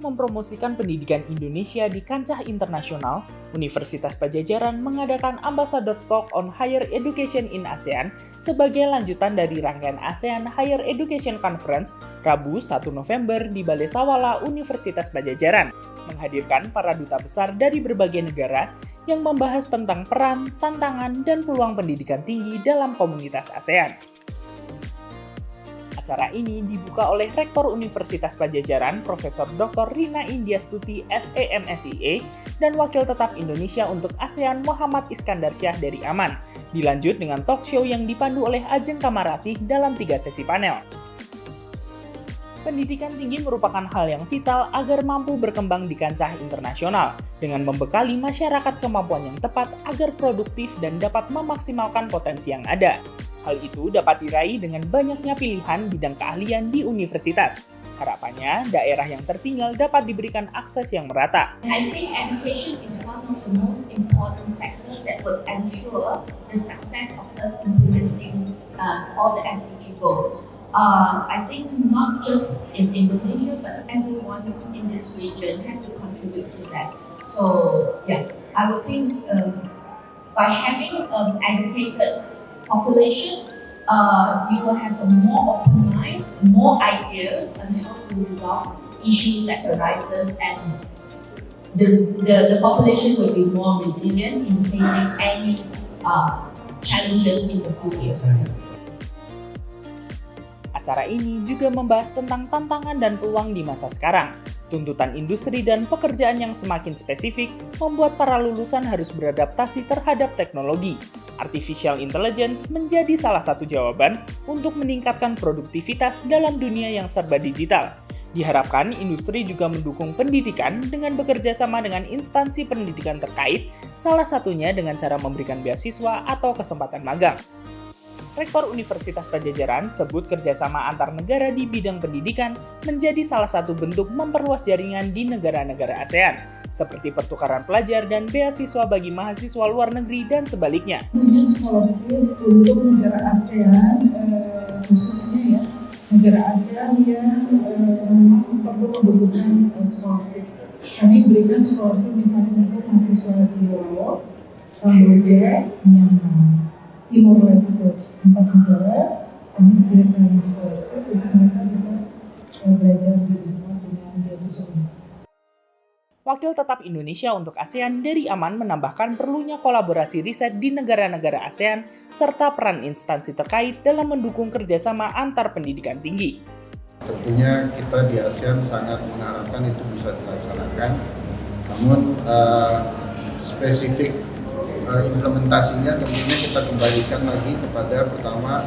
mempromosikan pendidikan Indonesia di kancah internasional, Universitas Padjadjaran mengadakan Ambassador Talk on Higher Education in ASEAN sebagai lanjutan dari rangkaian ASEAN Higher Education Conference Rabu 1 November di Balai Sawala Universitas Padjadjaran, menghadirkan para duta besar dari berbagai negara yang membahas tentang peran, tantangan, dan peluang pendidikan tinggi dalam komunitas ASEAN. Acara ini dibuka oleh Rektor Universitas Padjadjaran Profesor Dr. Rina Indiastuti SEMSIA dan Wakil Tetap Indonesia untuk ASEAN Muhammad Iskandar Syah dari Aman, dilanjut dengan talk show yang dipandu oleh Ajeng Kamaratih dalam 3 sesi panel. Pendidikan tinggi merupakan hal yang vital agar mampu berkembang di kancah internasional, dengan membekali masyarakat kemampuan yang tepat agar produktif dan dapat memaksimalkan potensi yang ada. Hal itu dapat diraih dengan banyaknya pilihan bidang keahlian di universitas. Harapannya, daerah yang tertinggal dapat diberikan akses yang merata. I think education is one of the most important factors that would ensure the success of us implementing all the SDG goals. I think not just in Indonesia, but everyone in this region have to contribute to that. So, yeah, I would think by having educated population, you will have a more open mind, more ideas on how to resolve issues that arises, and the population will be more resilient in facing any challenges in the future. Acara ini juga membahas tentang tantangan dan peluang di masa sekarang. Tuntutan industri dan pekerjaan yang semakin spesifik membuat para lulusan harus beradaptasi terhadap teknologi. Artificial Intelligence menjadi salah satu jawaban untuk meningkatkan produktivitas dalam dunia yang serba digital. Diharapkan industri juga mendukung pendidikan dengan bekerja sama dengan instansi pendidikan terkait, salah satunya dengan cara memberikan beasiswa atau kesempatan magang. Rektor Universitas Padjadjaran sebut kerjasama antar negara di bidang pendidikan menjadi salah satu bentuk memperluas jaringan di negara-negara ASEAN, seperti pertukaran pelajar dan beasiswa bagi mahasiswa luar negeri dan sebaliknya. Punya scholarship untuk negara ASEAN, khususnya ya, negara ASEAN yang memang perlu membutuhkan scholarship. Kami berikan scholarship misalnya untuk mahasiswa di Laos, Kamboja, Myanmar, Timor Leste, 4 negara. Kami sediakan scholarship untuk mereka bisa belajar di rumah dengan beasiswa. Wakil Tetap Indonesia untuk ASEAN dari Aman menambahkan perlunya kolaborasi riset di negara-negara ASEAN serta peran instansi terkait dalam mendukung kerjasama antar pendidikan tinggi. Tentunya kita di ASEAN sangat mengharapkan itu bisa dilaksanakan, namun spesifik implementasinya tentunya kita kembalikan lagi kepada pertama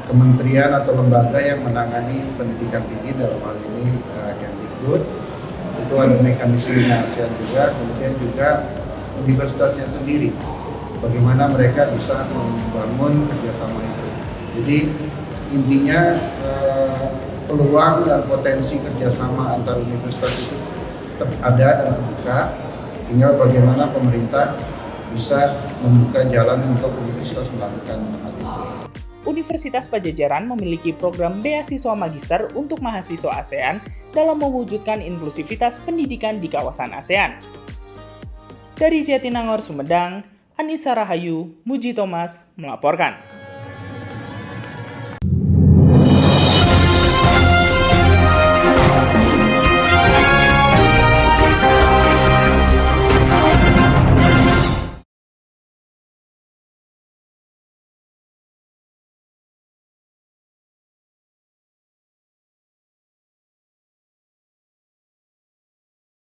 kementerian atau lembaga yang menangani pendidikan tinggi, dalam hal ini Kemdikbud. Itu ada mekanisme ASEAN juga, kemudian juga universitasnya sendiri, bagaimana mereka bisa membangun kerjasama itu. Jadi intinya peluang dan potensi kerjasama antar universitas itu tetap ada dan terbuka, tinggal bagaimana pemerintah bisa membuka jalan untuk universitas melakukan hal itu. Universitas Padjadjaran memiliki program beasiswa magister untuk mahasiswa ASEAN dalam mewujudkan inklusivitas pendidikan di kawasan ASEAN. Dari Jatinangor, Sumedang, Anissa Rahayu, Muji Thomas melaporkan.